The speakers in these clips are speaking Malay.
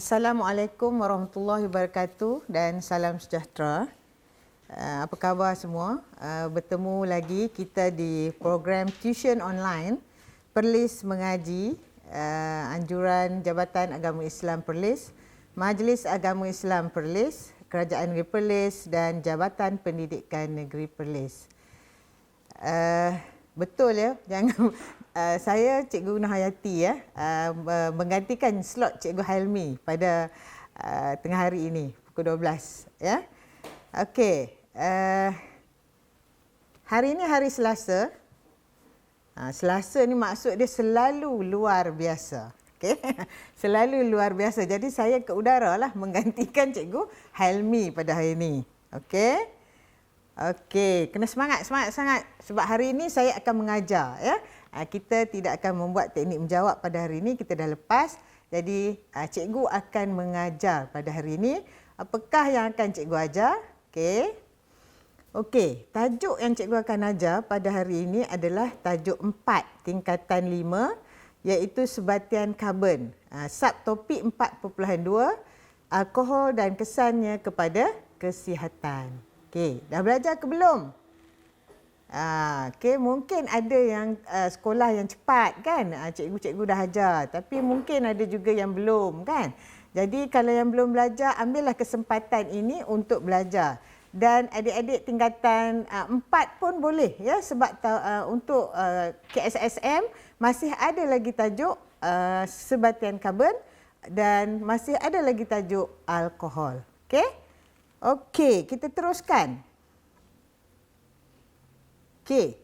Assalamualaikum warahmatullahi wabarakatuh dan salam sejahtera. Apa khabar semua? Bertemu lagi kita di program Tuition Online Perlis Mengaji, anjuran Jabatan Agama Islam Perlis, Majlis Agama Islam Perlis, Kerajaan Negeri Perlis dan Jabatan Pendidikan Negeri Perlis. Betul ya, jangan saya Cikgu Nurhayati menggantikan slot Cikgu Hailmi pada tengah hari ini pukul 12 ya. Okey. Hari ini hari Selasa. Selasa ni maksud dia selalu luar biasa. Okey. Selalu luar biasa. Jadi saya ke udara lah menggantikan Cikgu Hailmi pada hari ini. Okey. Okey, kena semangat sangat sebab hari ini saya akan mengajar ya. Kita tidak akan membuat teknik menjawab pada hari ini, kita dah lepas. Jadi cikgu akan mengajar pada hari ini. Apakah yang akan cikgu ajar? Okey. Okey, tajuk yang cikgu akan ajar pada hari ini adalah tajuk 4 tingkatan 5 iaitu sebatian karbon. Subtopik 4.2 alkohol dan kesannya kepada kesihatan. Okey, dah belajar ke belum? Okey, mungkin ada yang sekolah yang cepat kan? Cikgu-cikgu dah ajar, tapi mungkin ada juga yang belum kan? Jadi kalau yang belum belajar, ambillah kesempatan ini untuk belajar. Dan adik-adik tingkatan 4 pun boleh ya, sebab untuk KSSM masih ada lagi tajuk sebatian karbon dan masih ada lagi tajuk alkohol. Okey? Okey, kita teruskan. Okey.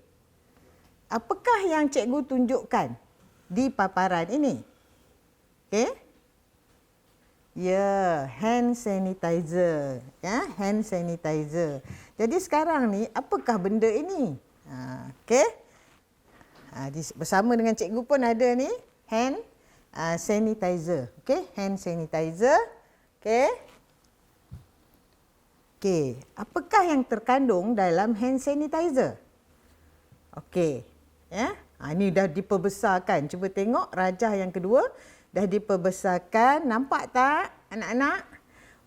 Apakah yang cikgu tunjukkan di paparan ini? Okey. Ya, hand sanitizer. Ya, hand sanitizer. Jadi sekarang ni apakah benda ini? Okey. Bersama dengan cikgu pun ada ni hand sanitizer. Okey, hand sanitizer. Okey. Okey, apakah yang terkandung dalam hand sanitizer? Okey, ya. Ini dah diperbesarkan. Cuba tengok rajah yang kedua dah diperbesarkan. Nampak tak anak-anak?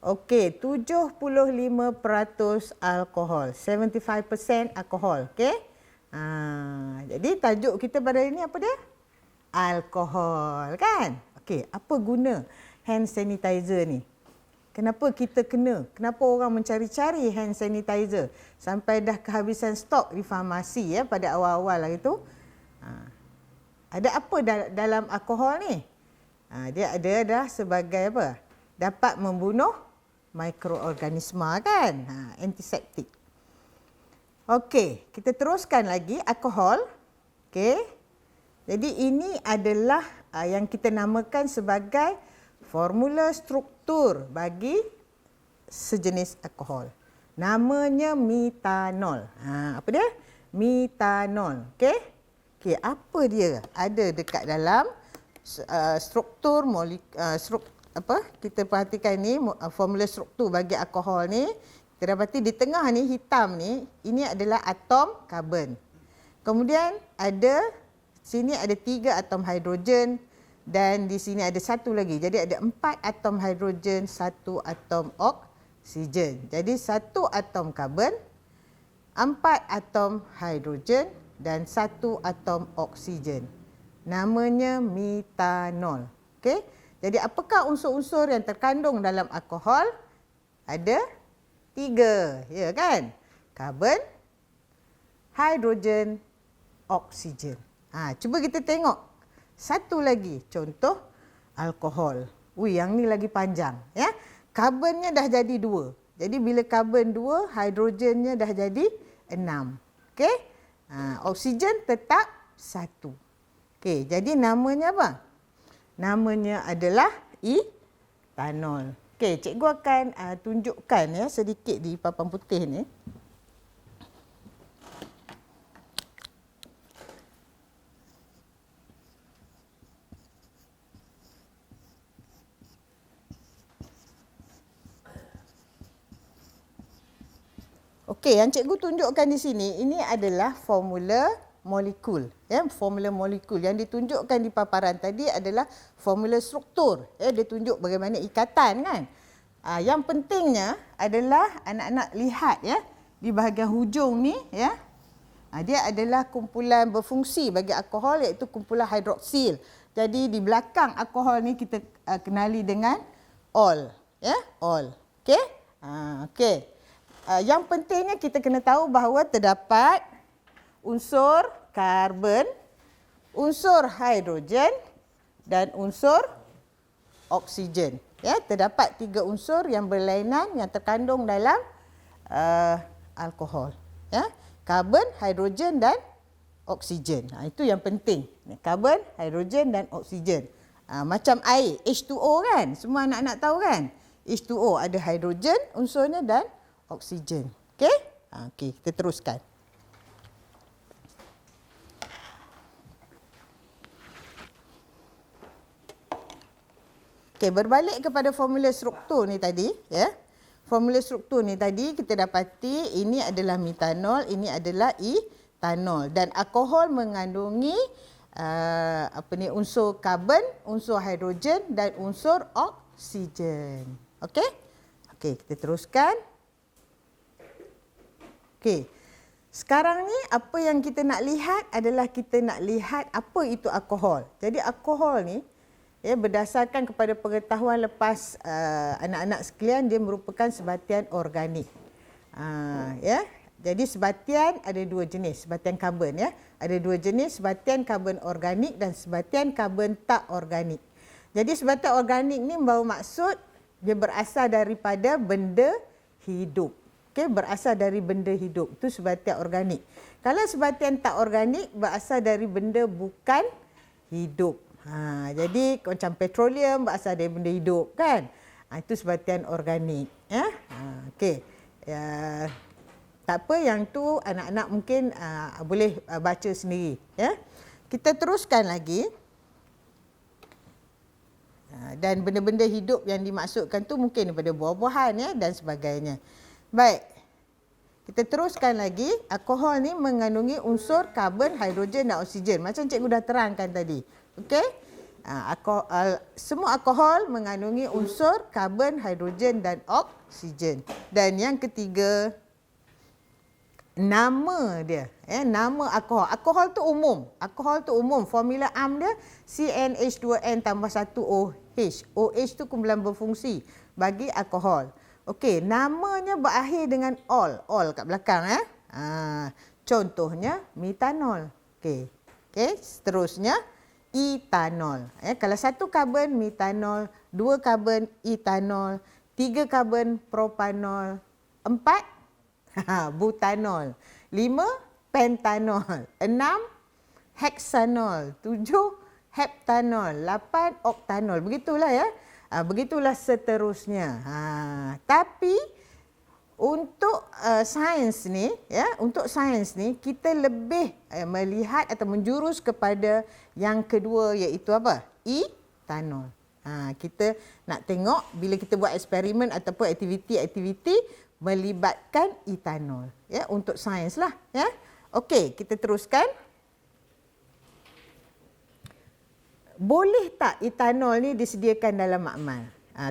Okey, 75% alkohol, 75% alkohol. Okey. Jadi tajuk kita pada hari ini apa dia? Alkohol, kan? Okey, apa guna hand sanitizer ni? Kenapa kita kena? Kenapa orang mencari-cari hand sanitizer sampai dah kehabisan stok di farmasi ya pada awal-awal hari tu? Ada apa dalam alkohol ni? Dia ada dah sebagai apa? Dapat membunuh mikroorganisma kan? Antiseptik. Okey, kita teruskan lagi alkohol. Okey. Jadi ini adalah yang kita namakan sebagai formula struktur bagi sejenis alkohol. Namanya metanol. Apa dia? Metanol. Okey? Okey, apa dia? Ada dekat dalam struktur kita perhatikan ni formula struktur bagi alkohol ni. Kita dapati di tengah ni hitam ni, ini adalah atom karbon. Kemudian sini ada 3 atom hidrogen. Dan di sini ada 1 lagi. Jadi ada 4 atom hidrogen, 1 atom oksigen. Jadi 1 atom karbon, 4 atom hidrogen dan 1 atom oksigen. Namanya metanol. Okey? Jadi apakah unsur-unsur yang terkandung dalam alkohol? Ada 3, ya kan? Karbon, hidrogen, oksigen. Cuba kita tengok. 1 lagi, contoh alkohol. Yang ni lagi panjang. Ya? Karbonnya dah jadi 2. Jadi bila karbon 2, hidrogennya dah jadi 6. Okey? Oksigen tetap 1. Okey, jadi namanya apa? Namanya adalah etanol. Okey, cikgu akan tunjukkan ya sedikit di papan putih ni. Okey, yang cikgu tunjukkan di sini, ini adalah formula molekul. Ya, formula molekul yang ditunjukkan di paparan tadi adalah formula struktur. Ya, dia tunjuk bagaimana ikatan kan. Yang pentingnya adalah anak-anak lihat ya di bahagian hujung ni ya. Dia adalah kumpulan berfungsi bagi alkohol iaitu kumpulan hidroksil. Jadi di belakang alkohol ni kita kenali dengan ol ya, ol. Okey? Okey. Yang pentingnya kita kena tahu bahawa terdapat unsur karbon, unsur hidrogen dan unsur oksigen. Ya, terdapat 3 unsur yang berlainan yang terkandung dalam alkohol. Ya, karbon, hidrogen dan oksigen. Itu yang penting. Karbon, hidrogen dan oksigen. Macam air, H2O kan? Semua anak-anak tahu kan? H2O ada hidrogen unsurnya dan oksigen. Okey? Okey, kita teruskan. Okey, berbalik kepada formula struktur ni tadi, ya. Formula struktur ni tadi kita dapati ini adalah metanol, ini adalah etanol dan alkohol mengandungi unsur karbon, unsur hidrogen dan unsur oksigen. Okey? Okey, kita teruskan. Okey. Sekarang ni apa yang kita nak lihat adalah kita nak lihat apa itu alkohol. Jadi alkohol ni ya, berdasarkan kepada pengetahuan lepas anak-anak sekalian, dia merupakan sebatian organik. Ya, jadi sebatian ada 2 jenis, sebatian karbon ya. Ada 2 jenis, sebatian karbon organik dan sebatian karbon tak organik. Jadi sebatian organik ni membawa maksud dia berasal daripada benda hidup. Okey, berasal dari benda hidup. Itu sebatian organik. Kalau sebatian tak organik berasal dari benda bukan hidup. Jadi macam petroleum berasal dari benda hidup kan. Itu sebatian organik ya. Okey. Ya, tak apa yang tu anak-anak mungkin boleh baca sendiri ya. Kita teruskan lagi. Dan benda-benda hidup yang dimaksudkan tu mungkin daripada buah-buahan ya dan sebagainya. Baik. Kita teruskan lagi. Alkohol ni mengandungi unsur karbon, hidrogen dan oksigen. Macam cikgu dah terangkan tadi. Okey? Semua alkohol mengandungi unsur karbon, hidrogen dan oksigen. Dan yang ketiga, nama dia. Nama alkohol. Alkohol tu umum. Alkohol tu umum. Formula am dia CnH2n tambah 1OH. OH tu kumpulan berfungsi bagi alkohol. Okey, namanya berakhir dengan ol. Ol kat belakang contohnya metanol. Okey. Okey, seterusnya etanol. Kalau 1 karbon metanol, 2 karbon etanol, 3 karbon propanol, 4 butanol, 5 pentanol, 6 heksanol, 7 heptanol, 8 oktanol. Begitulah ya. Begitulah seterusnya. Tapi untuk sains ni ya, untuk sains ni kita lebih melihat atau menjurus kepada yang kedua iaitu apa? Etanol. Kita nak tengok bila kita buat eksperimen ataupun aktiviti-aktiviti melibatkan etanol ya, untuk sains lah ya. Okey, kita teruskan. Boleh tak etanol ni disediakan dalam makmal?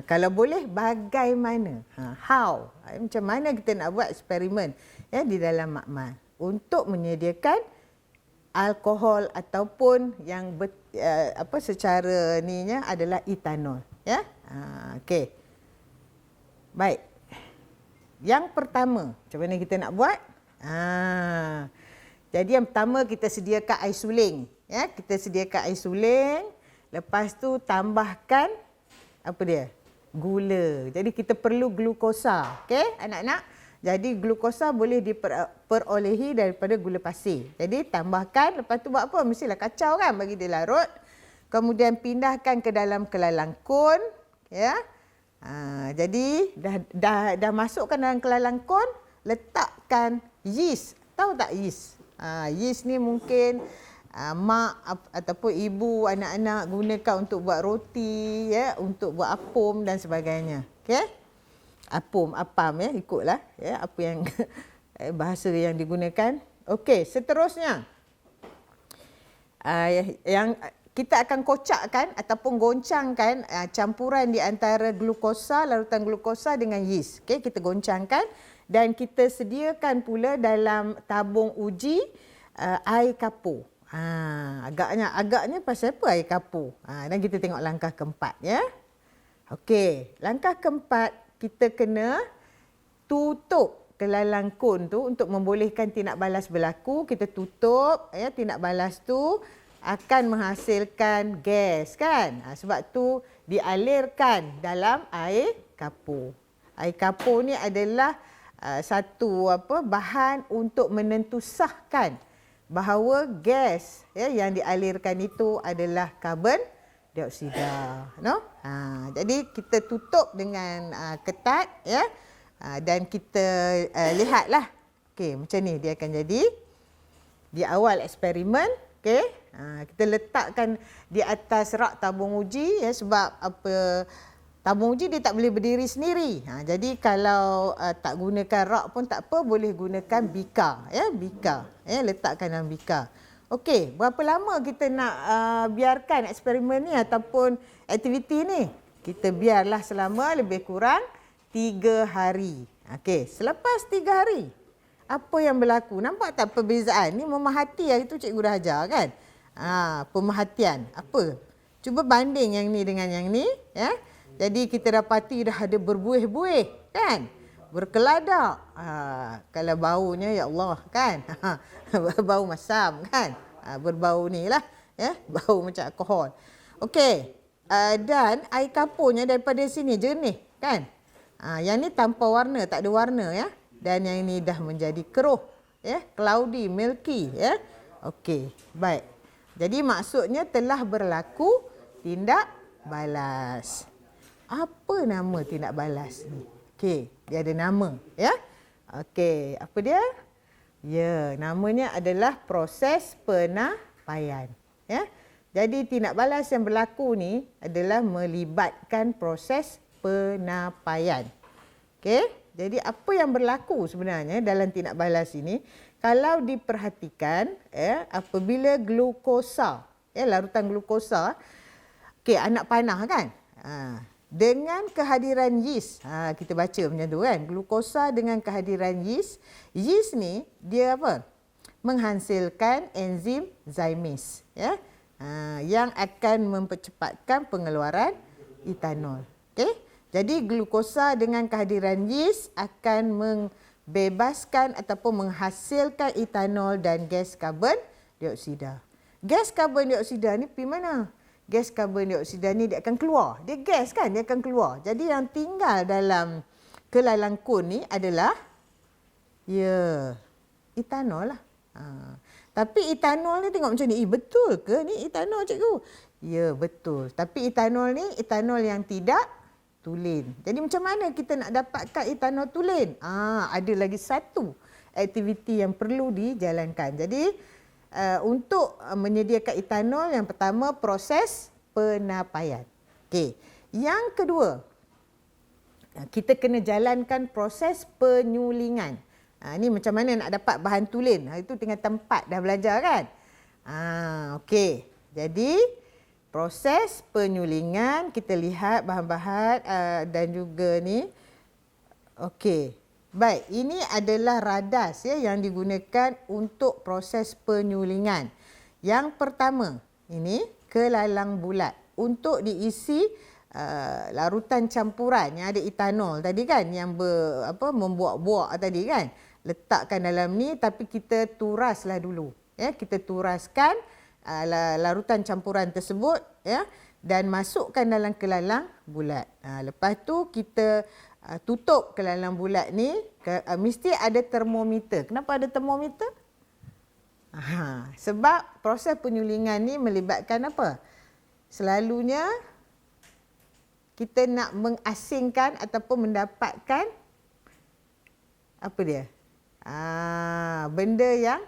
Kalau boleh, bagaimana? How? Macam mana kita nak buat eksperimen ya, di dalam makmal untuk menyediakan alkohol ataupun yang secara ninya adalah etanol ya. Okey. Baik. Yang pertama, macam mana kita nak buat? Jadi yang pertama kita sediakan air suling ya, kita sediakan air suling, lepas tu tambahkan apa dia? Gula. Jadi kita perlu glukosa. Okey, anak-anak. Jadi glukosa boleh diperolehi daripada gula pasir. Jadi tambahkan, lepas tu buat apa? Mestilah kacau kan bagi dia larut. Kemudian pindahkan ke dalam kelalang kon, ya. Jadi dah masukkan dalam kelalang kon, letakkan yeast. Tahu tak yeast? Yeast ni mungkin mak ataupun ibu anak-anak gunakan untuk buat roti ya, untuk buat apam dan sebagainya. Okey? Apam ya, ikutlah ya apa yang bahasa yang digunakan. Okey, seterusnya yang kita akan kocakkan ataupun goncangkan campuran di antara glukosa, larutan glukosa dengan yeast. Okey, kita goncangkan dan kita sediakan pula dalam tabung uji air kapur. Agaknya pasal apa air kapur? Dan kita tengok langkah keempat ya. Okey, langkah keempat kita kena tutup kelalang kun tu untuk membolehkan tindak balas berlaku. Kita tutup ya, tindak balas tu akan menghasilkan gas kan. Sebab tu dialirkan dalam air kapur. Air kapur ni adalah satu bahan untuk menentusahkan bahawa gas ya, yang dialirkan itu adalah karbon dioksida. No? Jadi kita tutup dengan ketat ya. Dan kita lihatlah. Okey, macam ni dia akan jadi di awal eksperimen. Okey, kita letakkan di atas rak tabung uji ya, sebab tabung uji dia tak boleh berdiri sendiri. Jadi kalau tak gunakan rak pun tak apa, boleh gunakan bika ya, letakkan dalam bika. Okey, berapa lama kita nak biarkan eksperimen ni ataupun aktiviti ni? Kita biarlah selama lebih kurang 3 hari. Okey, selepas 3 hari apa yang berlaku? Nampak tak perbezaan? Ni memerhati hari tu cikgu dah ajar kan? Pemerhatian. Apa? Cuba banding yang ni dengan yang ni. Ya? Jadi kita dapati dah ada berbuih-buih kan? Berkeladak. Kalau baunya ya Allah kan? Bau masam kan? Berbau ni lah. Ya? Bau macam alkohol. Okey. Dan air kapurnya daripada sini jernih kan? Yang ni tanpa warna, tak ada warna ya. Dan yang ini dah menjadi keruh ya, cloudy, milky ya. Okey, baik. Jadi maksudnya telah berlaku tindak balas. Apa nama tindak balas ni? Okey, dia ada nama ya. Okey, apa dia? Ya, namanya adalah proses penapaian ya. Jadi tindak balas yang berlaku ni adalah melibatkan proses penapaian. Okey. Jadi apa yang berlaku sebenarnya dalam tindak balas ini, kalau diperhatikan apabila glukosa, larutan glukosa, anak panah kan, dengan kehadiran yeast, kita baca macam tu kan, glukosa dengan kehadiran yeast, yeast ni dia apa? Menghasilkan enzim zymase ya, yang akan mempercepatkan pengeluaran etanol. Okey. Jadi glukosa dengan kehadiran yeast akan membebaskan ataupun menghasilkan etanol dan gas karbon dioksida. Gas karbon dioksida ni pergi mana? Gas karbon dioksida ni dia akan keluar. Dia gas kan, dia akan keluar. Jadi yang tinggal dalam kelalang kun ni adalah etanol lah. Tapi etanol ni tengok macam ni. Betul ke ni etanol cikgu? Ya, betul. Tapi etanol ni etanol yang tidak tulen. Jadi macam mana kita nak dapatkan etanol tulen? Ada lagi satu aktiviti yang perlu dijalankan. Jadi untuk menyediakan etanol, yang pertama proses penapaian. Okey. Yang kedua, kita kena jalankan proses penyulingan. Ni macam mana nak dapat bahan tulen? Itu tinggal tempat dah belajar kan? Okey. Jadi proses penyulingan, kita lihat bahan-bahan dan juga ni. Okey. Baik, ini adalah radas ya yang digunakan untuk proses penyulingan. Yang pertama, ini kelalang bulat untuk diisi larutan campuran yang ada etanol tadi kan, yang membuak-buak tadi kan. Letakkan dalam ni, tapi kita turaslah dulu. Ya, kita turaskan larutan campuran tersebut ya, dan masukkan dalam kelalang bulat. Lepas tu kita tutup kelalang bulat ni, mesti ada termometer. Kenapa ada termometer? Sebab proses penyulingan ni melibatkan apa? Selalunya kita nak mengasingkan ataupun mendapatkan apa dia? Benda yang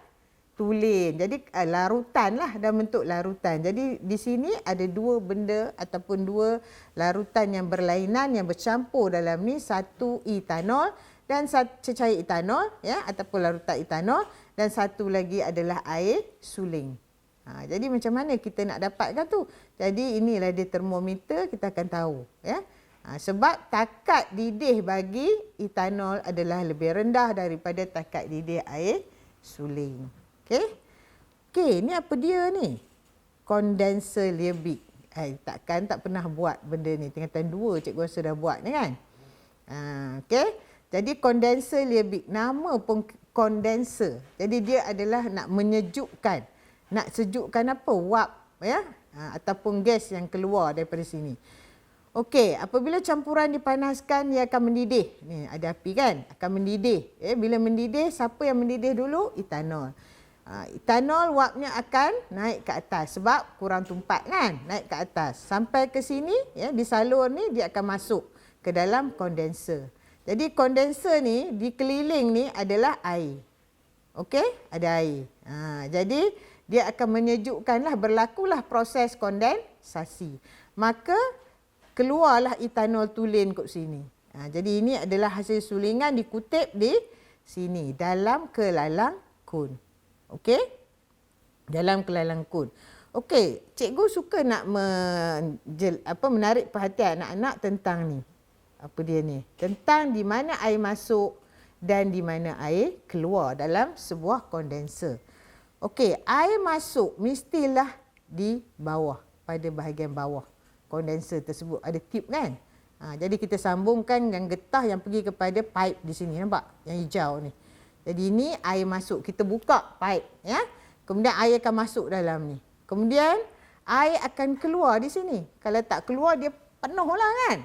tulen. Jadi larutan lah, dalam bentuk larutan. Jadi di sini ada dua benda ataupun dua larutan yang berlainan yang bercampur dalam ni. Satu etanol dan cecair etanol ya, ataupun larutan etanol, dan satu lagi adalah air suling. Jadi macam mana kita nak dapatkan tu? Jadi inilah dia termometer, kita akan tahu. Ya? Sebab takat didih bagi etanol adalah lebih rendah daripada takat didih air suling. Okey? Okey, ni apa dia ni? Kondenser Liebig. Takkan tak pernah buat benda ni. Tingkatan 2 cikgu rasa dah buat ni kan? Okey. Jadi kondenser Liebig. Nama pun kondenser. Jadi dia adalah nak menyejukkan. Nak sejukkan apa? Wap. Ya? Ataupun gas yang keluar daripada sini. Okey. Apabila campuran dipanaskan, dia akan mendidih. Ni ada api kan? Akan mendidih. Bila mendidih, siapa yang mendidih dulu? Etanol. Etanol wapnya akan naik ke atas sebab kurang tumpat kan, naik ke atas sampai ke sini ya, di salur ni dia akan masuk ke dalam kondenser. Jadi kondenser ni dikeliling ni adalah air. Okey, ada air. Jadi dia akan menyejukkanlah, berlakulah proses kondensasi. Maka keluarlah etanol tulen kat sini. Jadi ini adalah hasil sulingan dikutip di sini dalam kelalang kun. Okey? Dalam kelalang kun. Okey, cikgu suka nak menarik perhatian anak-anak tentang ni. Apa dia ni? Tentang di mana air masuk dan di mana air keluar dalam sebuah kondenser. Okey, air masuk mestilah di bawah, pada bahagian bawah kondenser tersebut. Ada tube kan? Jadi kita sambungkan dengan getah yang pergi kepada pipe di sini. Nampak? Yang hijau ni. Jadi ini air masuk. Kita buka pipe. Ya? Kemudian air akan masuk dalam ni. Kemudian air akan keluar di sini. Kalau tak keluar, dia penuh lah kan?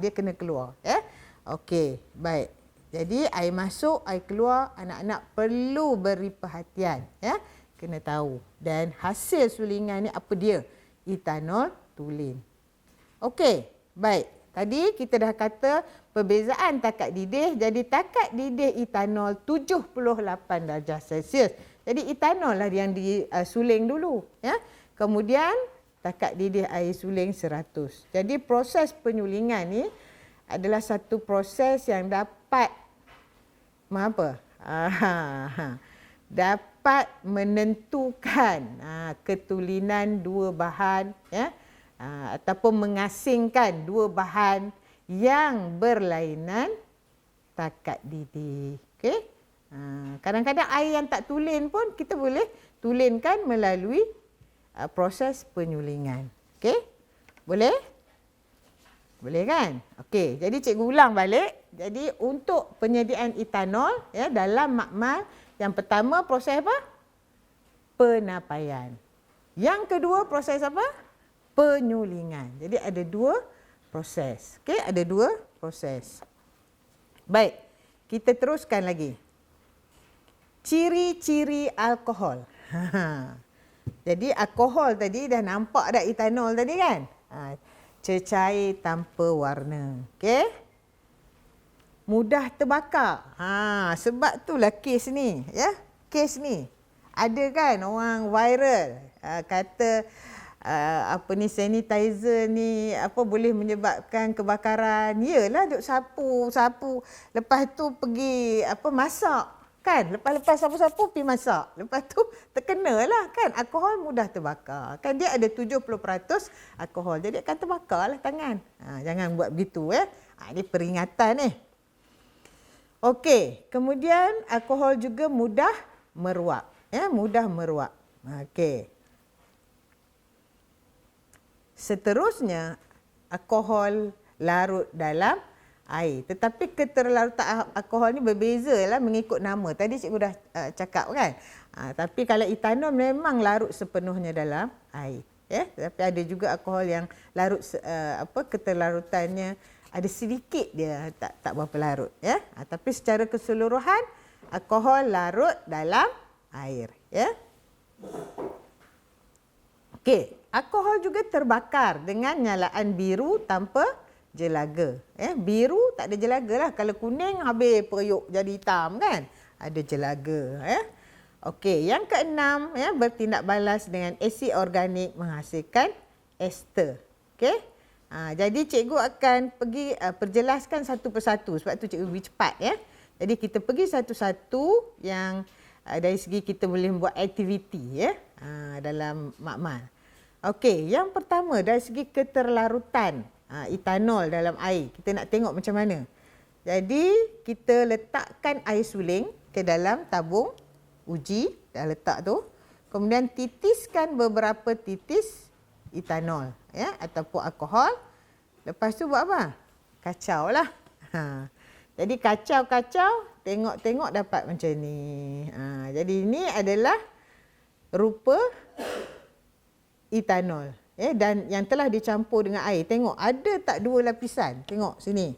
Dia kena keluar. Ya? Okey, baik. Jadi air masuk, air keluar. Anak-anak perlu beri perhatian. Ya? Kena tahu. Dan hasil sulingan ni apa dia? Etanol tulen. Okey, baik. Tadi kita dah kata perbezaan takat didih. Jadi takat didih etanol 78 darjah Celsius. Jadi etanol lah yang disuling dulu. Ya? Kemudian takat didih air suling 100. Jadi proses penyulingan ni adalah satu proses yang dapat dapat menentukan ketulinan dua bahan. Ya? Ataupun mengasingkan dua bahan yang berlainan takat didih. Okey? Kadang-kadang air yang tak tulen pun kita boleh tulenkan melalui proses penyulingan. Okey? Boleh? Boleh kan? Okey, jadi cikgu ulang balik. Jadi untuk penyediaan etanol ya, dalam makmal, yang pertama proses apa? Penapaian. Yang kedua proses apa? Penyulingan. Jadi ada dua proses. Okey, ada dua proses. Baik, kita teruskan lagi. Ciri-ciri alkohol. Jadi alkohol tadi dah nampak dah etanol tadi kan? Cecair tanpa warna. Okey? Mudah terbakar. Sebab itulah kes ni, ya. Kes ni. Ada kan orang viral kata sanitizer ni boleh menyebabkan kebakaran. Yalah, duk sapu. Lepas tu pergi masak kan. Lepas sapu-sapu pergi masak. Lepas tu terkenalah kan, alkohol mudah terbakar. Kan dia ada 70% alkohol. Jadi akan terbakarlah tangan. Jangan buat begitu ya. Ini peringatan ni. Okey, kemudian alkohol juga mudah meruap. Ya, mudah meruap. Okey. Seterusnya, alkohol larut dalam air. Tetapi keterlarutan alkohol ni berbezalah mengikut nama. Tadi cikgu dah cakap kan. Tapi kalau etanol memang larut sepenuhnya dalam air. Ya? Tapi ada juga alkohol yang larut keterlarutannya ada sedikit dia tak berapa larut. Ya? Tapi secara keseluruhan alkohol larut dalam air. Ya? Okey. Alkohol juga terbakar dengan nyalaan biru tanpa jelaga. Biru tak ada jelaga lah. Kalau kuning habis periuk jadi hitam kan. Ada jelaga. Okey, yang keenam bertindak balas dengan asid organik menghasilkan ester. Okey. Jadi cikgu akan pergi perjelaskan satu persatu. Sebab tu cikgu lebih cepat. Jadi kita pergi satu-satu yang dari segi kita boleh buat aktiviti ya dalam makmal. Okey, yang pertama dari segi keterlarutan etanol dalam air. Kita nak tengok macam mana. Jadi kita letakkan air suling ke dalam tabung uji, dah letak tu. Kemudian titiskan beberapa titis etanol ya ataupun alkohol. Lepas tu buat apa? Kacau lah. Jadi kacau-kacau, tengok-tengok dapat macam ni. Jadi ini adalah rupa etanol. Dan yang telah dicampur dengan air. Tengok ada tak dua lapisan? Tengok sini.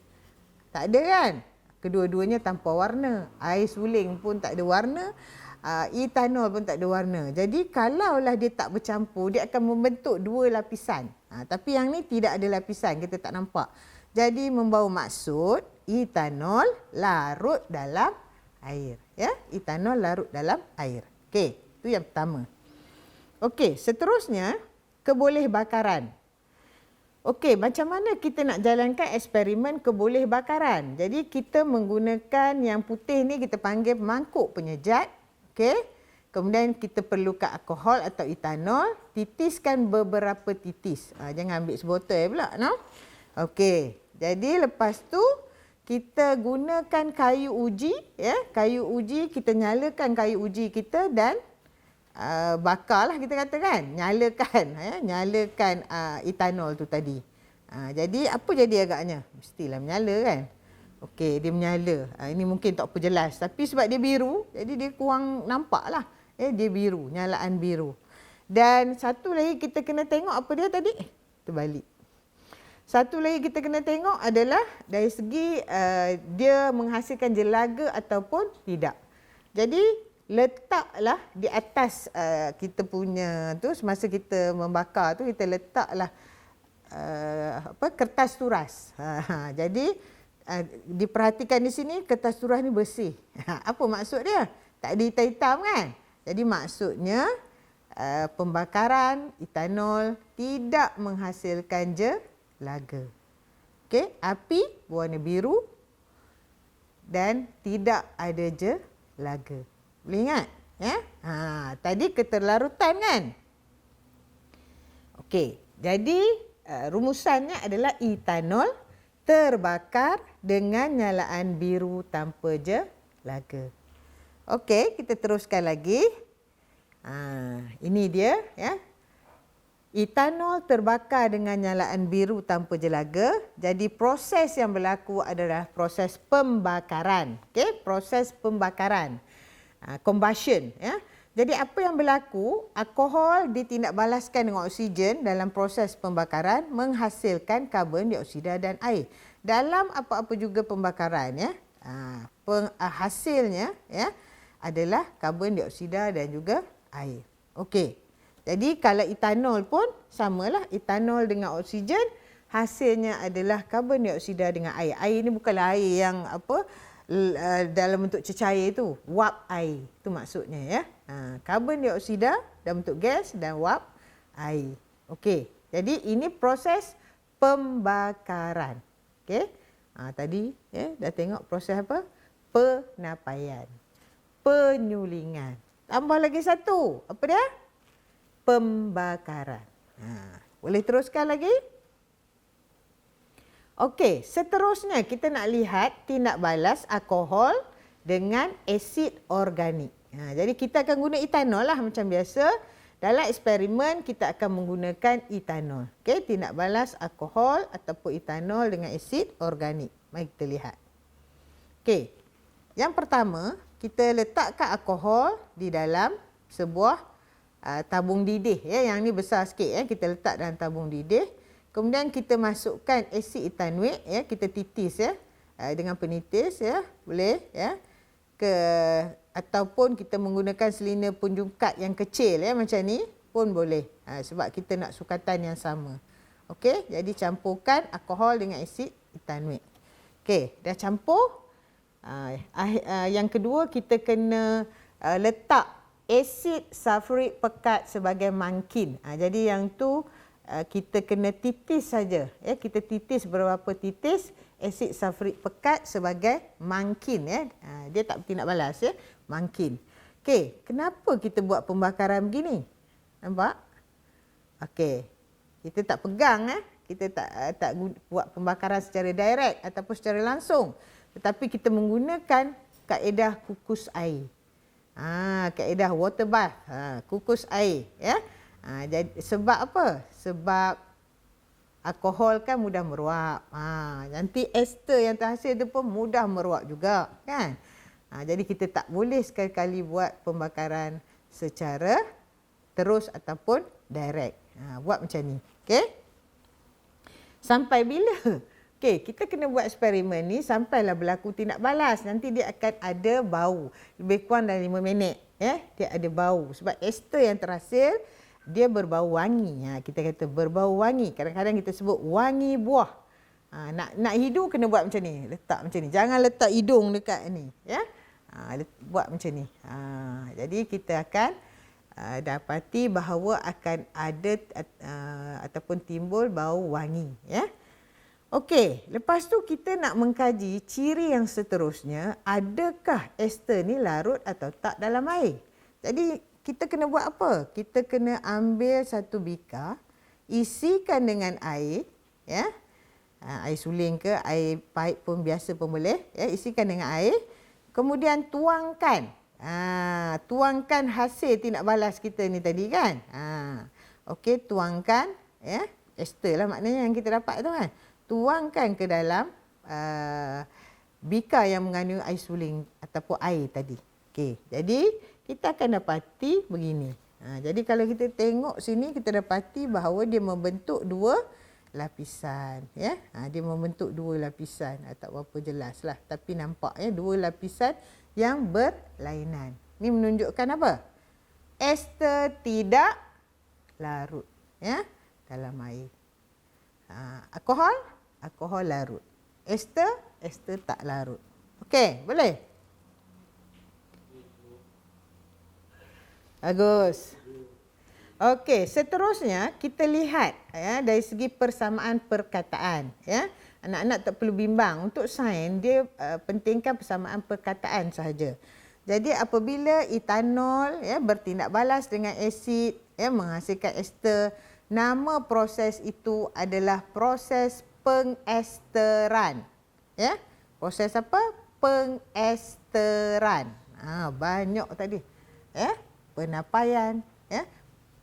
Tak ada kan? Kedua-duanya tanpa warna. Air suling pun tak ada warna. Etanol pun tak ada warna. Jadi kalaulah dia tak bercampur, dia akan membentuk dua lapisan. Tapi yang ni tidak ada lapisan, kita tak nampak. Jadi membawa maksud etanol larut dalam air. Ya, etanol larut dalam air. Okey, itu yang pertama. Okey, seterusnya kebolehbakaran. Okey, macam mana kita nak jalankan eksperimen kebolehbakaran? Jadi kita menggunakan yang putih ni kita panggil mangkuk penyejat. Okey. Kemudian kita perlukan alkohol atau etanol, titiskan beberapa titis. Jangan ambil sebotol pula, no? Okey. Jadi lepas tu kita gunakan kayu uji, ya. Kayu uji, kita nyalakan kayu uji kita dan bakarlah kita katakan, nyalakan etanol tu tadi. Jadi apa jadi agaknya? Mestilah menyala kan? Okey, dia menyala. Ini mungkin tak apa jelas, tapi sebab dia biru, jadi dia kurang nampaklah. Dia biru, nyalaan biru. Dan satu lagi kita kena tengok apa dia tadi? Terbalik. Satu lagi kita kena tengok adalah dari segi dia menghasilkan jelaga ataupun tidak. Jadi letaklah di atas kita punya tu, semasa kita membakar tu kita letaklah kertas turas. Jadi diperhatikan di sini kertas turas ni bersih. Apa maksud dia? Tak ada hitam-hitam kan? Jadi maksudnya pembakaran etanol tidak menghasilkan jelaga. Okey, api berwarna biru dan tidak ada jelaga. Boleh ingat? Ya? Tadi keterlarutan kan? Okey, jadi rumusannya adalah etanol terbakar dengan nyalaan biru tanpa jelaga. Okey, kita teruskan lagi. Ini dia ya. Etanol terbakar dengan nyalaan biru tanpa jelaga. Jadi proses yang berlaku adalah proses pembakaran. Okey, proses pembakaran. Combustion ya. Jadi apa yang berlaku? Alkohol ditindakbalaskan dengan oksigen dalam proses pembakaran menghasilkan karbon dioksida dan air. Dalam apa-apa juga pembakaran ya. Hasilnya ya adalah karbon dioksida dan juga air. Okey. Jadi kalau etanol pun samalah, etanol dengan oksigen, hasilnya adalah karbon dioksida dengan air. Air ni bukanlah air yang dalam bentuk cecair itu, wap air. Itu maksudnya ya. Karbon dioksida dalam bentuk gas dan wap air. Okey. Jadi ini proses pembakaran. Okey. Tadi ya dah tengok proses apa? Penapaian. Penyulingan. Tambah lagi satu. Apa dia? Pembakaran. Boleh teruskan lagi? Okey, seterusnya kita nak lihat tindak balas alkohol dengan asid organik. Jadi kita akan guna etanol lah macam biasa. Dalam eksperimen kita akan menggunakan etanol. Okey, tindak balas alkohol ataupun etanol dengan asid organik. Mari kita lihat. Okey. Yang pertama, kita letakkan alkohol di dalam sebuah tabung didih ya. Yang ni besar sikit ya. Kita letak dalam tabung didih. Kemudian kita masukkan asid ethanoik ya, kita titis ya dengan penitis ya, boleh ya. Ataupun kita menggunakan selina penjungkat yang kecil ya macam ni pun boleh. Sebab kita nak sukatan yang sama. Okey, jadi campurkan alkohol dengan asid ethanoik. Okey, dah campur. Yang kedua kita kena letak asid sulfurik pekat sebagai mangkin. Jadi yang tu kita kena titis saja ya, kita titis beberapa titis asid sulfurik pekat sebagai mangkin ya. Dia tak tindak balas ya, mangkin. Okey, Okey, kenapa kita buat pembakaran begini? Nampak? Okey. Kita tak pegang kita tak buat pembakaran secara direct ataupun secara langsung. Tetapi kita menggunakan kaedah kukus air. Kaedah water bath. Kukus air, ya. Jadi sebab apa? Sebab alkohol kan mudah meruap. Nanti ester yang terhasil tu pun mudah meruap juga, kan? Jadi kita tak boleh sekali-kali buat pembakaran secara terus ataupun direct. Buat macam ni. Okey? Sampai bila? Okey, kita kena buat eksperimen ni sampailah berlaku tindak balas. Nanti dia akan ada bau. Lebih kurang dalam 5 minit. Dia ada bau. Sebab ester yang terhasil, dia berbau wangi. Kita kata berbau wangi. Kadang-kadang kita sebut wangi buah. Nak hidu kena buat macam ni. Letak macam ni. Jangan letak hidung dekat ni. Buat macam ni. Jadi kita akan dapati bahawa akan ada ataupun timbul bau wangi. Okey, lepas tu kita nak mengkaji ciri yang seterusnya, adakah ester ni larut atau tak dalam air. Jadi kita kena buat apa? Kita kena ambil satu bika, isikan dengan air, air suling ke, air paip pun biasa pun boleh, isikan dengan air, kemudian tuangkan. Tuangkan hasil tindak balas kita ni tadi, kan. Okey, tuangkan, ester lah maknanya yang kita dapat tu, kan. Tuangkan ke dalam bika yang mengandung air suling ataupun air tadi. Okey, jadi kita akan dapati begini. Jadi kalau kita tengok sini, kita dapati bahawa dia membentuk dua lapisan. Dia membentuk dua lapisan. Tak berapa jelas lah, tapi nampak dua lapisan yang berlainan. Ini menunjukkan apa? Ester tidak larut dalam air. Alkohol larut. Ester tak larut. Okey, boleh? Bagus. Okey, seterusnya kita lihat dari segi persamaan perkataan. Anak-anak tak perlu bimbang. Untuk sains, dia pentingkan persamaan perkataan sahaja. Jadi apabila etanol bertindak balas dengan asid menghasilkan ester, nama proses itu adalah proses pengesteran. Proses apa? Pengesteran. Banyak tadi. Penapaian,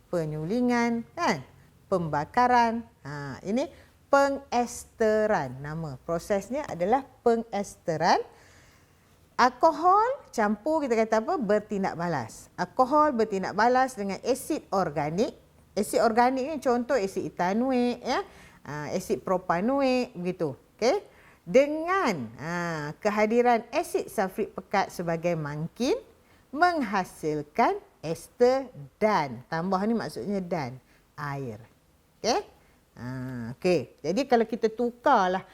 penyulingan, kan? Pembakaran. Ini pengesteran. Nama prosesnya adalah pengesteran. Alkohol campur, kita kata apa? Bertindak balas. Alkohol bertindak balas dengan asid organik. Asid organik ni contoh asid etanoik, asid propanoik, begitu. Okey. Dengan kehadiran asid sulfurik pekat sebagai mangkin, menghasilkan ester dan, tambah ni maksudnya dan, air. Okey. Okey. Jadi kalau kita tukarlah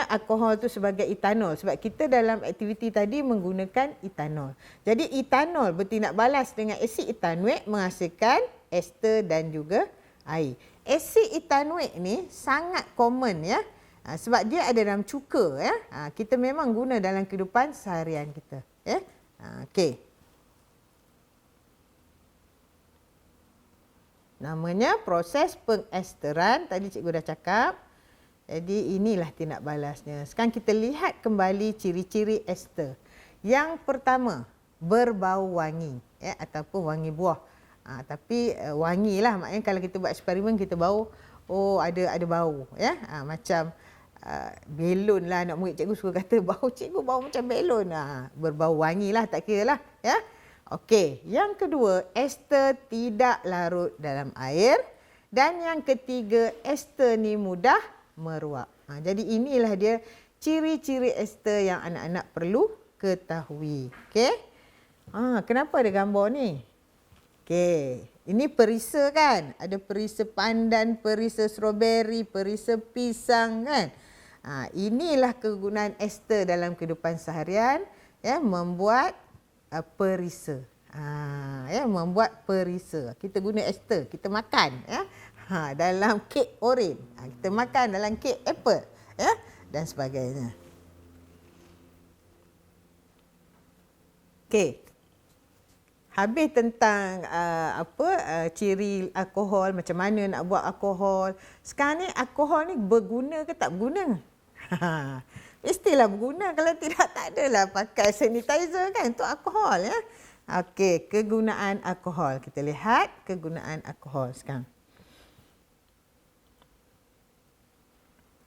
alkohol tu sebagai etanol, sebab kita dalam aktiviti tadi menggunakan etanol. Jadi etanol bertindak balas dengan asid etanoik menghasilkan ester dan juga air. Asid etanoik ni sangat common sebab dia ada dalam cuka kita memang guna dalam kehidupan seharian kita. Okey. Namanya proses pengesteran. Tadi cikgu dah cakap. Jadi inilah tindak balasnya. Sekarang kita lihat kembali ciri-ciri ester. Yang pertama, berbau wangi ataupun wangi buah. Tapi wangilah, maknanya kalau kita buat eksperimen kita bau, ada bau macam belon lah. Anak murid cikgu suka kata bau cikgu bau macam belon. Berbau wangilah, tak kira lah. Okey, yang kedua, ester tidak larut dalam air. Dan yang ketiga, ester ni mudah meruap. Jadi inilah dia ciri-ciri ester yang anak-anak perlu ketahui. Okey. Kenapa ada gambar ni? Okey, ini perisa, kan? Ada perisa pandan, perisa strawberry, perisa pisang, kan? Inilah kegunaan ester dalam kehidupan seharian, membuat perisa. Membuat perisa. Kita guna ester, kita makan dalam kek oren. Kita makan dalam kek apple, dan sebagainya. Okey. habis tentang ciri alkohol, macam mana nak buat alkohol. Sekarang ni alkohol ni berguna ke tak berguna? Mestilah berguna, kalau tidak tak adalah pakai sanitizer kan untuk alkohol ya. Okey, kegunaan alkohol. Kita lihat kegunaan alkohol sekarang.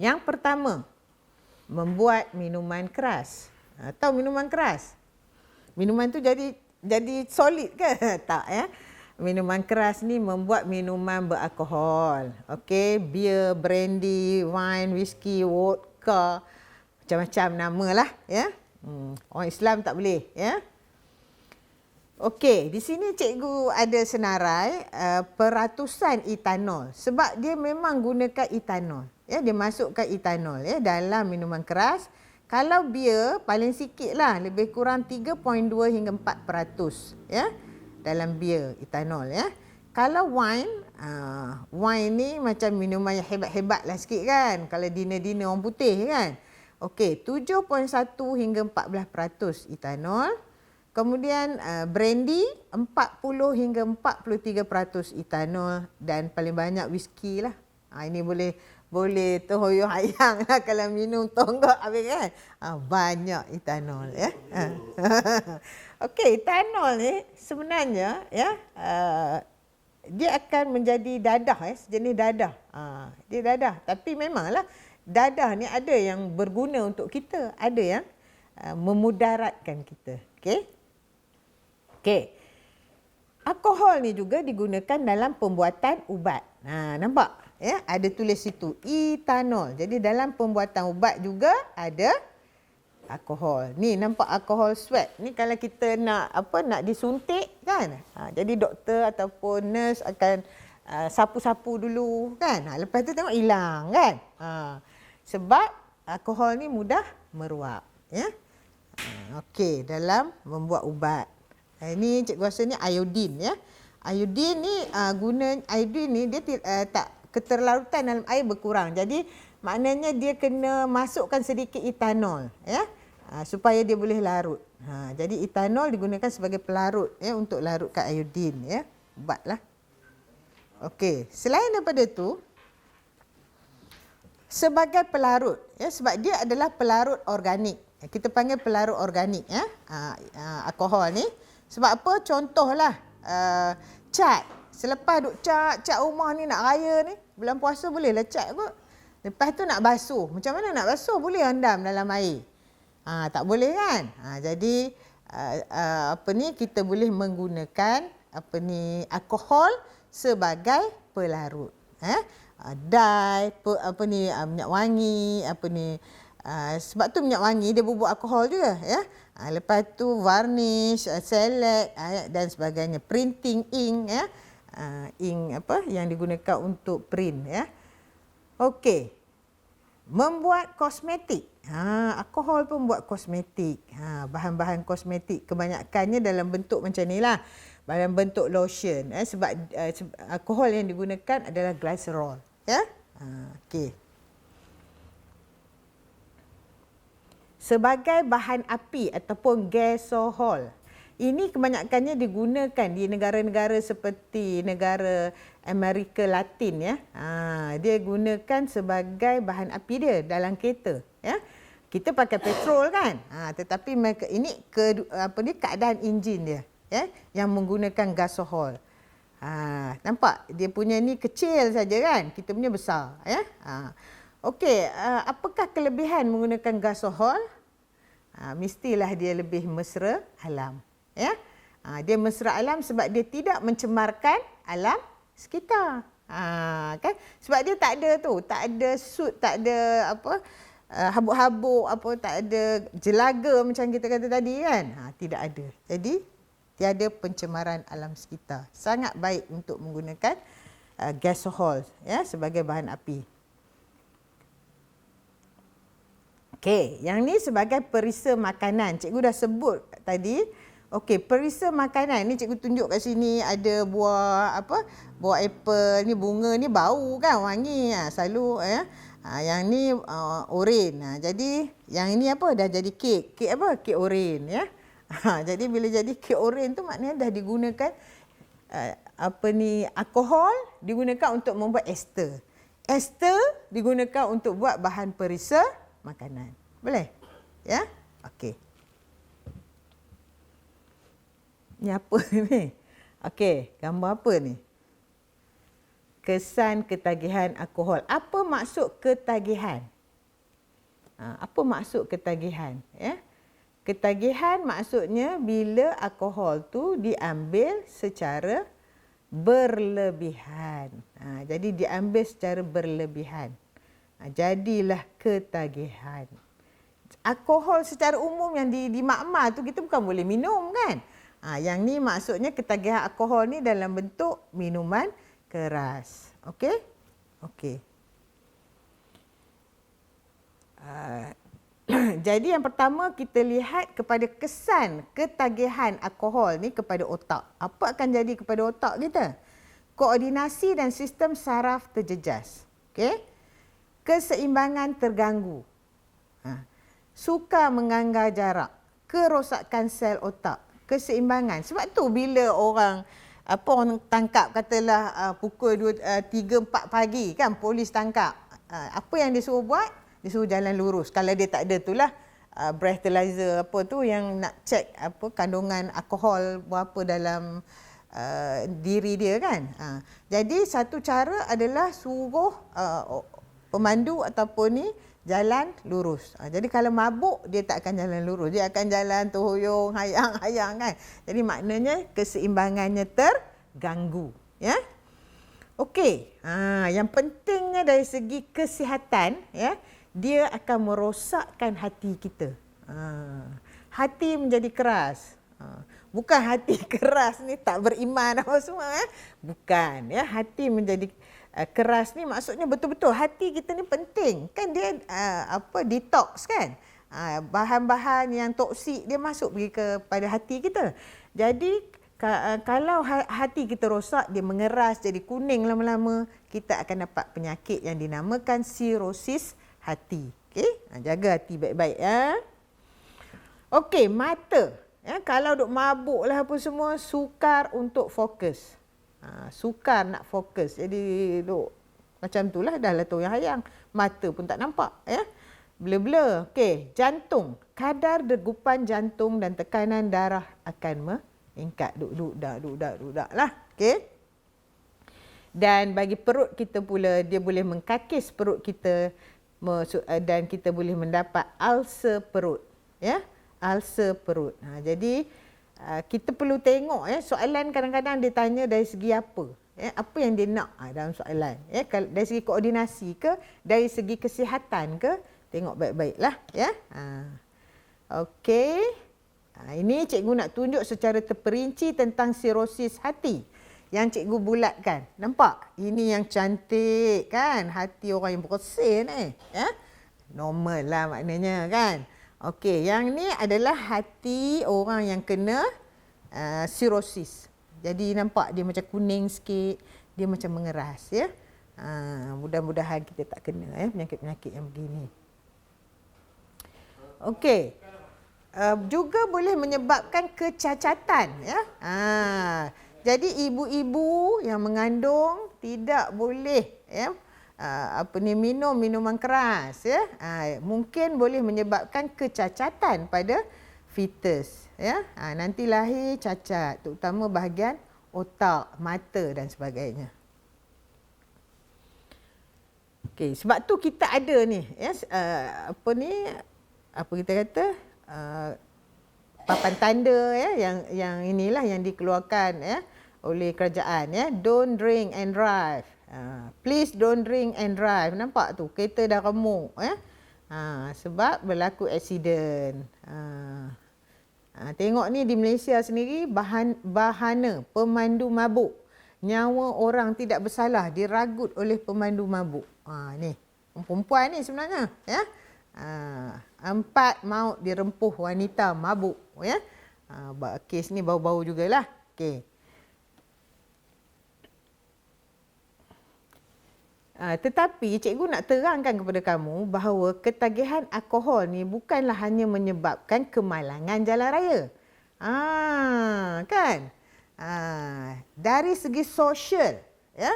Yang pertama, membuat minuman keras. Tahu minuman keras? Minuman tu jadi solid ke? Tak ya. Minuman keras ni membuat minuman beralkohol. Okey, beer, brandy, wine, whisky, vodka, macam-macam namalah ya. Orang Islam tak boleh ya. Okey, di sini cikgu ada senarai peratusan etanol sebab dia memang gunakan etanol. Ya, dia masukkan etanol ya dalam minuman keras. Kalau bia paling sikitlah, lebih kurang 3.2 hingga 4% ya dalam bia etanol ya. Kalau wine, wine ni macam minuman yang hebat-hebat lah sikit kan. Kalau dinner orang putih kan. Okey, 7.1 hingga 14% etanol. Kemudian brandy 40 hingga 43% etanol dan paling banyak whisky lah. Ini boleh terhoyong ayang lah kalau minum tonggak habis kan. Banyak etanol ya. Okey, etanol ni sebenarnya ya dia akan menjadi dadah sejenis dadah. Dia dadah, tapi memanglah dadah ni ada yang berguna untuk kita, ada yang memudaratkan kita. Okey. Okey. Alkohol ni juga digunakan dalam pembuatan ubat. Nampak? Ya, ada tulis situ etanol. Jadi dalam pembuatan ubat juga ada alkohol. Ni nampak alkohol swab. Ni kalau kita nak disuntik kan. Jadi doktor ataupun nurse akan sapu-sapu dulu kan. Lepas tu tengok hilang kan. Sebab alkohol ni mudah meruap ya. Okey, dalam membuat ubat. Ini cikgu rasa ni iodin ya. Iodin ni iodin ni dia tak keterlarutan dalam air berkurang. Jadi maknanya dia kena masukkan sedikit etanol ya. Supaya dia boleh larut. Jadi etanol digunakan sebagai pelarut ya untuk larutkan iodin ya. Ubatlah. Okey, selain daripada tu sebagai pelarut ya, sebab dia adalah pelarut organik. Kita panggil pelarut organik ya. Alkohol ni. Sebab apa? Contohlah cat. Selepas duk cat rumah ni nak raya ni, bulan puasa bolehlah cat kot. Lepas tu nak basuh. Macam mana nak basuh? Boleh rendam dalam air. Tak boleh kan? Jadi kita boleh menggunakan alkohol sebagai pelarut. Dye, minyak wangi, sebab tu minyak wangi dia bubuk alkohol juga ya. Lepas tu varnish, select dan sebagainya, printing ink ya. Ink yang digunakan untuk print ya. Okey. Membuat kosmetik. Alkohol pun buat kosmetik. Bahan-bahan kosmetik kebanyakannya dalam bentuk macam inilah. Dalam bentuk lotion sebab alkohol yang digunakan adalah glycerol ya. Okey. Sebagai bahan api ataupun gasohol. Ini kebanyakannya digunakan di negara-negara seperti negara Amerika Latin ya. Dia gunakan sebagai bahan api dia dalam kereta ya. Kita pakai petrol kan. Tetapi ini keadaan enjin dia ya yang menggunakan gasohol. Nampak dia punya ni kecil saja kan. Kita punya besar ya. Okey, apakah kelebihan menggunakan gasohol? Mestilah dia lebih mesra alam. Ya? Dia mesra alam sebab dia tidak mencemarkan alam sekitar. Kan? Sebab dia tak ada sut, tak ada habuk-habuk, tak ada jelaga macam kita kata tadi kan. Tidak ada. Jadi tiada pencemaran alam sekitar. Sangat baik untuk menggunakan gasohol ya sebagai bahan api. Okey, yang ni sebagai perisa makanan. Cikgu dah sebut tadi. Okey, perisa makanan ni cikgu tunjuk kat sini ada buah buah apple ni, bunga ni bau kan, wangi selalu ya. Yang ni oren. Jadi yang ini dah jadi kek. Kek apa? Kek oren ya. Jadi bila jadi keoren tu maknanya dah digunakan alkohol digunakan untuk membuat ester. Ester digunakan untuk buat bahan perisa makanan. Boleh? Ya? Okey. Ni apa ni? Okey, gambar apa ni? Kesan ketagihan alkohol. Apa maksud ketagihan? Apa maksud ketagihan? Ya? Ketagihan maksudnya bila alkohol tu diambil secara berlebihan. Jadi diambil secara berlebihan. Jadilah ketagihan. Alkohol secara umum yang di makmal tu kita bukan boleh minum kan? Yang ni maksudnya ketagihan alkohol ni dalam bentuk minuman keras. Okey? Okey. Jadi yang pertama kita lihat kepada kesan ketagihan alkohol ni kepada otak. Apa akan jadi kepada otak kita? Koordinasi dan sistem saraf terjejas. Okey? Keseimbangan terganggu. Sukar menganggar jarak. Kerosakan sel otak. Keseimbangan. Sebab tu bila orang tangkap katalah pukul 3-4 pagi kan polis tangkap. Apa yang dia suruh buat? Dia suruh jalan lurus. Kalau dia tak ada itulah breathalyzer apa tu yang nak cek kandungan alkohol berapa dalam diri dia kan. Jadi satu cara adalah suruh pemandu ataupun ni jalan lurus. Jadi kalau mabuk dia tak akan jalan lurus. Dia akan jalan terhuyung, hayang-hayang kan. Jadi maknanya keseimbangannya terganggu, ya. Okey. Yang pentingnya dari segi kesihatan, ya, dia akan merosakkan hati kita. Hati menjadi keras. Bukan hati keras ni tak beriman apa semua. Bukan. Ya. Hati menjadi keras ni maksudnya betul-betul hati kita ni penting. Kan dia detox kan. Bahan-bahan yang toksik dia masuk pergi kepada hati kita. Jadi kalau hati kita rosak, dia mengeras jadi kuning lama-lama, kita akan dapat penyakit yang dinamakan sirosis hati. Okey, jaga hati baik-baik ya. Okey, mata. Ya, kalau duk mabuk lah apa semua, sukar untuk fokus. Sukar nak fokus. Jadi duk macam itulah dah lah hayang. Mata pun tak nampak ya. Blur-blur. Okey, jantung. Kadar degupan jantung dan tekanan darah akan meningkat. Duk-dak lah. Okey. Dan bagi perut kita pula, dia boleh mengkakis perut kita dan kita boleh mendapat ulcer perut. Ya, ulcer perut. Jadi kita perlu tengok soalan kadang-kadang dia tanya dari segi apa. Apa yang dia nak dalam soalan. Dari segi koordinasi ke, dari segi kesihatan ke, tengok baik-baiklah ya. Okey. Ini cikgu nak tunjuk secara terperinci tentang sirosis hati yang cikgu bulatkan. Nampak? Ini yang cantik kan? Hati orang yang bersih ni. Ya? Normal lah maknanya kan? Okey, yang ni adalah hati orang yang kena sirosis. Jadi nampak dia macam kuning sikit, dia macam mengeras ya. Mudah-mudahan kita tak kena penyakit-penyakit yang begini. Okey. Juga boleh menyebabkan kecacatan ya. Jadi ibu-ibu yang mengandung tidak boleh minum minuman keras ya. Mungkin boleh menyebabkan kecacatan pada fetus ya. Nanti lahir cacat, terutama bahagian otak, mata dan sebagainya. Okey, sebab tu kita ada ni ya, apa kita kata papan tanda ya, yang inilah yang dikeluarkan ya oleh kerajaan ya. Don't drink and drive. Please don't drink and drive. Nampak tu kereta dah remuk ya. Sebab berlaku aksiden. Tengok ni di Malaysia sendiri bahana pemandu mabuk. Nyawa orang tidak bersalah diragut oleh pemandu mabuk. Ni perempuan ni sebenarnya ya. 4 maut dirempuh wanita mabuk ya. Kes ni bau-bau jugalah. Okey. Tetapi cikgu nak terangkan kepada kamu bahawa ketagihan alkohol ni bukanlah hanya menyebabkan kemalangan jalan raya. Kan? Dari segi sosial, ya.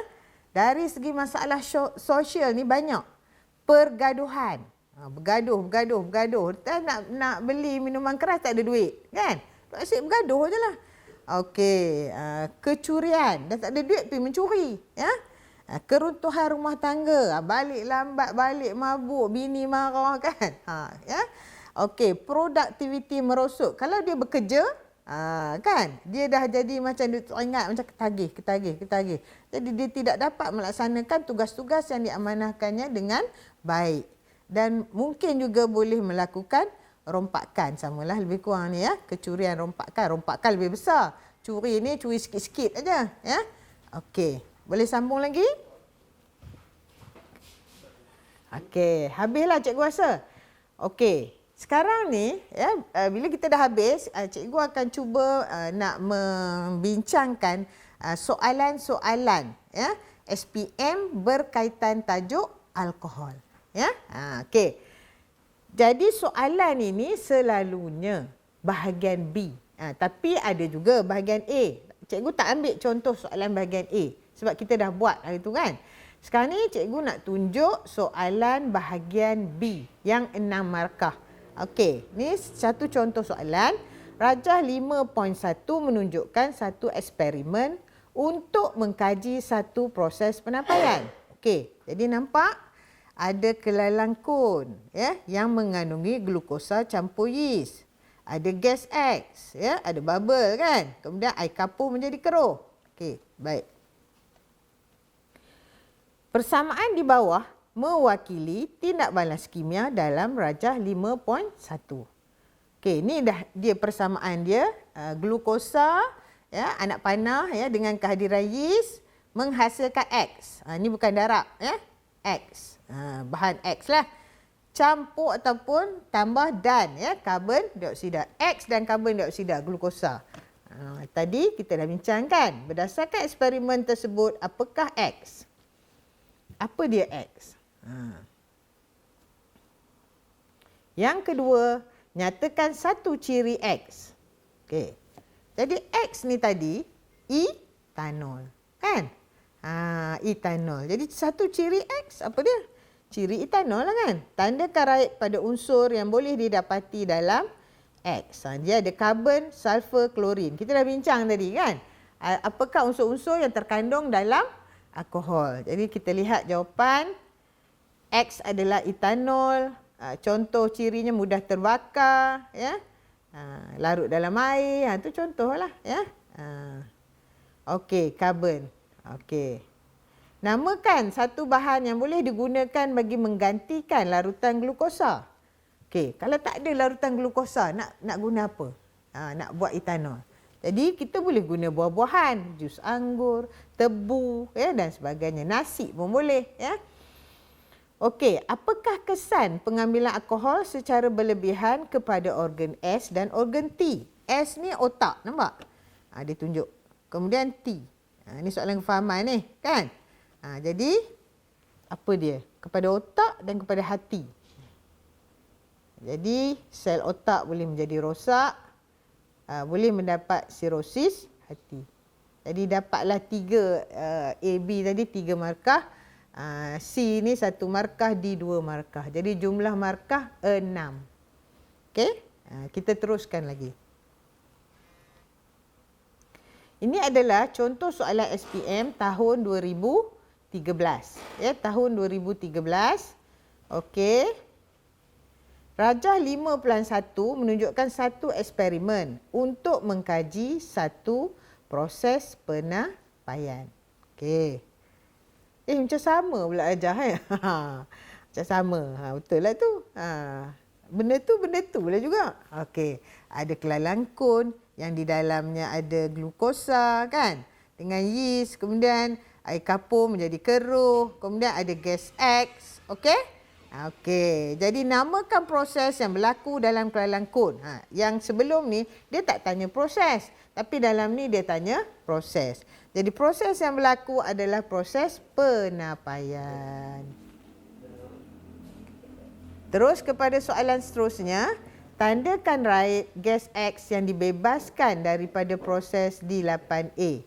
Dari segi masalah sosial ni banyak pergaduhan. Bergaduh. Nak beli minuman keras tak ada duit, kan? Asyik bergaduh je lah. Okey, kecurian. Dah tak ada duit pergi mencuri, ya. Keruntuhan rumah tangga, balik lambat, balik mabuk, bini marah, kan? Ya. Okey, produktiviti merosot. Kalau dia bekerja, kan, dia dah jadi macam dia teringat macam ketagih. Jadi dia tidak dapat melaksanakan tugas-tugas yang diamanahkannya dengan baik. Dan mungkin juga boleh melakukan rompakan, samalah lebih kurang ni, ya. Kecurian, rompakan lebih besar. Curi ni curi sikit-sikit aja, ya. Okey, boleh sambung lagi? Okey, habislah cikgu rasa. Okey, sekarang ni, ya, bila kita dah habis, cikgu akan cuba nak membincangkan soalan-soalan, ya, SPM berkaitan tajuk alkohol, ya. Okey. Jadi soalan ini selalunya bahagian B. Tapi ada juga bahagian A. Cikgu tak ambil contoh soalan bahagian A sebab kita dah buat hari tu, kan. Sekarang ni cikgu nak tunjuk soalan bahagian B yang 6 markah. Okey, ni satu contoh soalan. Rajah 5.1 menunjukkan satu eksperimen untuk mengkaji satu proses penampaian. Okey, jadi nampak ada kelalangkun, ya, yang mengandungi glukosa campur yeast. Ada gas X, ya, ada bubble, kan. Kemudian air kapur menjadi keruh. Okey, baik. Persamaan di bawah mewakili tindak balas kimia dalam rajah 5.1. Okey, ni dah dia persamaan dia, glukosa, ya, anak panah, ya, dengan kehadiran yeast menghasilkan X. Ni bukan darab, ya. X. Bahan X lah. Campur ataupun tambah dan, ya, karbon dioksida. X dan karbon dioksida, glukosa. Tadi kita dah bincangkan. Berdasarkan eksperimen tersebut, apakah X? Apa dia X? Yang kedua, nyatakan satu ciri X. Okey. Jadi X ni tadi, etanol. Kan? Etanol. Jadi satu ciri X, apa dia? Ciri etanol lah, kan? Tandakan raib pada unsur yang boleh didapati dalam X. Dia ada karbon, sulfur, klorin. Kita dah bincang tadi, kan? Apakah unsur-unsur yang terkandung dalam alkohol? Jadi kita lihat jawapan. X adalah etanol. Contoh cirinya mudah terbakar, ya. Larut dalam air. Itu contohlah, ya. Okey, karbon. Okey. Namakan satu bahan yang boleh digunakan bagi menggantikan larutan glukosa. Okey, kalau tak ada larutan glukosa, nak guna apa? Nak buat etanol. Jadi kita boleh guna buah-buahan, jus anggur, tebu, ya, dan sebagainya. Nasi pun boleh, ya. Okey, apakah kesan pengambilan alkohol secara berlebihan kepada organ S dan organ T? S ni otak, nampak? Dia tunjuk. Kemudian T. Ini soalan kefahaman ni, kan? Jadi, apa dia? Kepada otak dan kepada hati. Jadi, sel otak boleh menjadi rosak, boleh mendapat sirosis hati. Jadi, dapatlah 3 A, B tadi 3 markah. C ni 1 markah, D 2 markah. Jadi, jumlah markah 6. Okey? Kita teruskan lagi. Ini adalah contoh soalan SPM tahun 2013. Ya, tahun 2013. Okey. Rajah 5.1 menunjukkan satu eksperimen untuk mengkaji satu proses penampaian. Okey. Macam sama pula rajah, ya. Macam sama. Betul lah tu. Benda tu lah juga. Okey. Ada kelalangkun yang di dalamnya ada glukosa, kan, dengan yeast, kemudian air kapur menjadi keruh, kemudian ada gas X. Okey? Okey. Jadi namakan proses yang berlaku dalam kelalangkun. Yang sebelum ni dia tak tanya proses, tapi dalam ni dia tanya proses. Jadi proses yang berlaku adalah proses penampaian. Terus kepada soalan seterusnya. Tandakan right gas X yang dibebaskan daripada proses D8A.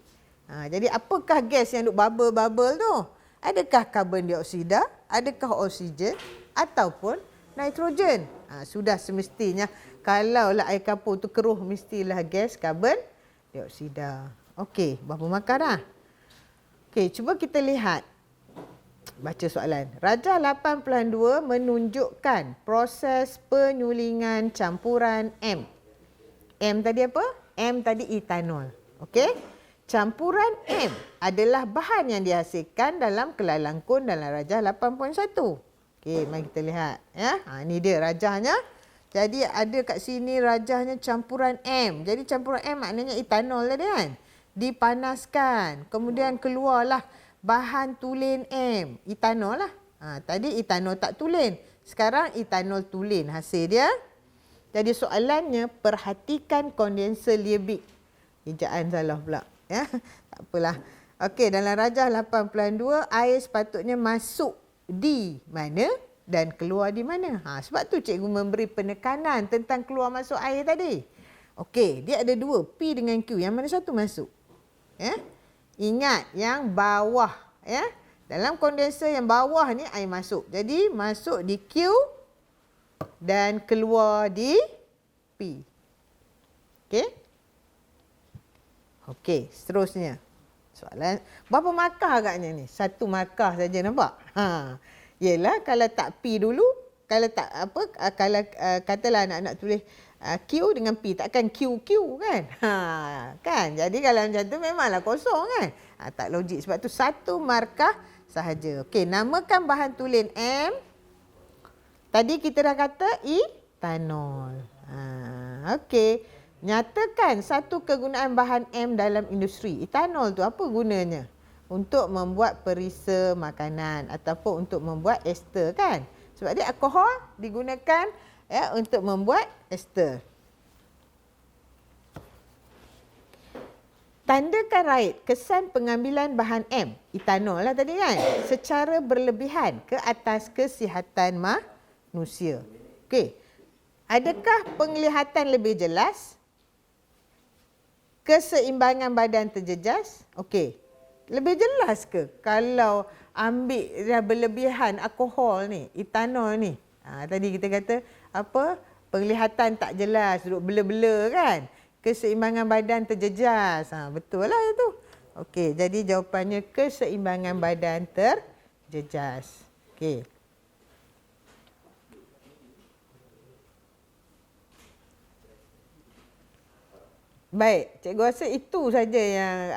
Jadi apakah gas yang duk bubble-bubble tu? Adakah karbon dioksida, adakah oksigen ataupun nitrogen? Sudah semestinya kalaulah air kapur tu keruh mestilah gas karbon dioksida. Okey, berapa markah dah? Okey, cuba kita lihat. Baca soalan. Rajah 8+2 menunjukkan proses penyulingan campuran M. M tadi apa? M tadi etanol. Okey? Campuran M adalah bahan yang dihasilkan dalam kelalangkun dalam rajah 8.1. Okey, mari kita lihat. Ya, ini dia rajahnya. Jadi ada kat sini rajahnya campuran M. Jadi campuran M maknanya etanol tadi kan? Dipanaskan. Kemudian keluarlah bahan tulen M, etanol lah. Tadi etanol tak tulen. Sekarang etanol tulen hasil dia. Jadi soalannya, perhatikan kondenser Liebig. Ejaan salah pula. Ya, tak apalah. Okey, dalam rajah 8+2, air sepatutnya masuk di mana dan keluar di mana. Sebab tu cikgu memberi penekanan tentang keluar masuk air tadi. Okey, dia ada dua, P dengan Q. Yang mana satu masuk? Ya. Ingat yang bawah, ya. Dalam kondenser yang bawah ni air masuk. Jadi masuk di Q dan keluar di P. Okey? Okey, seterusnya. Soalan berapa markah agaknya ni? 1 markah saja, nampak? Yalah kalau tak P dulu, kalau tak apa, kalau katalah anak-anak tulis Q dengan P, takkan QQ kan? Kan? Jadi kalau macam tu memanglah kosong kan? Tak logik. Sebab tu 1 markah sahaja. Okey, namakan bahan tulen M. Tadi kita dah kata etanol. Okey. Nyatakan satu kegunaan bahan M dalam industri. Etanol tu apa gunanya? Untuk membuat perisa makanan ataupun untuk membuat ester kan? Sebab dia alkohol digunakan ya, untuk membuat ester. Tandakan right kesan pengambilan bahan M, etanol lah tadi kan, secara berlebihan ke atas kesihatan manusia. Okey. Adakah penglihatan lebih jelas? Keseimbangan badan terjejas? Okey. Lebih jelas ke kalau ambil dah berlebihan alkohol ni, etanol ni? Tadi kita kata apa? Penglihatan tak jelas, duduk blur-blur kan? Keseimbangan badan terjejas. Betul lah itu. Okey, jadi jawapannya keseimbangan badan terjejas. Okey. Baik, cikgu rasa itu saja yang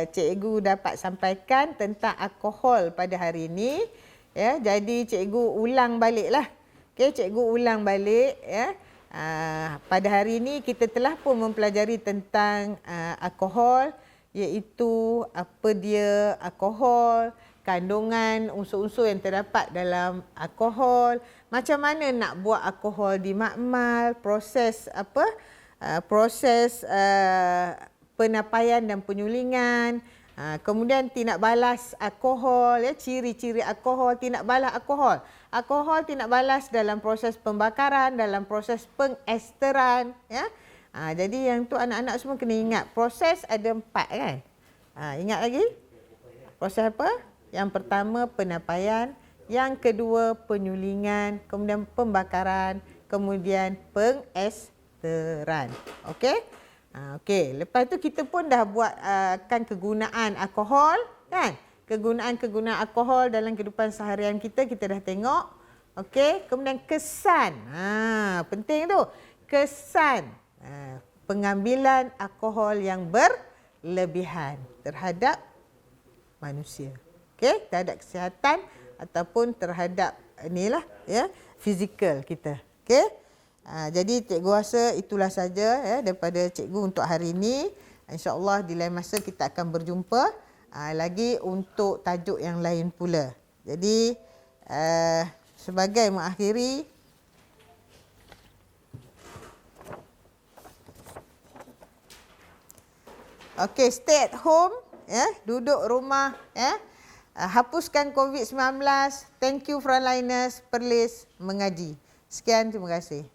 cikgu dapat sampaikan tentang alkohol pada hari ini. Ya, jadi cikgu ulang baliklah. Okey, cikgu ulang balik ya. Pada hari ini kita telah pun mempelajari tentang alkohol, iaitu apa dia alkohol, kandungan unsur-unsur yang terdapat dalam alkohol, macam mana nak buat alkohol di makmal, proses proses penapaian dan penyulingan, kemudian tindak balas alkohol, ya, ciri-ciri alkohol, tindak balas alkohol. Alkohol tindak balas dalam proses pembakaran, dalam proses pengesteran, ya. Jadi yang tu anak-anak semua kena ingat, proses ada 4 kan? Ingat lagi? Proses apa? Yang pertama penapaian, yang kedua penyulingan, kemudian pembakaran, kemudian pengesteran. Okey? Okey, lepas tu kita pun dah buat kan kegunaan alkohol kan? Kegunaan-kegunaan alkohol dalam kehidupan seharian kita dah tengok. Okey, kemudian kesan. Penting tu. Kesan pengambilan alkohol yang berlebihan terhadap manusia. Okey, terhadap kesihatan ataupun terhadap inilah ya, fizikal kita. Okey? Jadi cikgu rasa itulah saja ya daripada cikgu untuk hari ini. InsyaAllah di lain masa kita akan berjumpa lagi untuk tajuk yang lain pula. Jadi sebagai mengakhiri, okey, stay at home ya, duduk rumah ya. Hapuskan COVID-19. Thank you frontliners, Perlis mengaji. Sekian, terima kasih.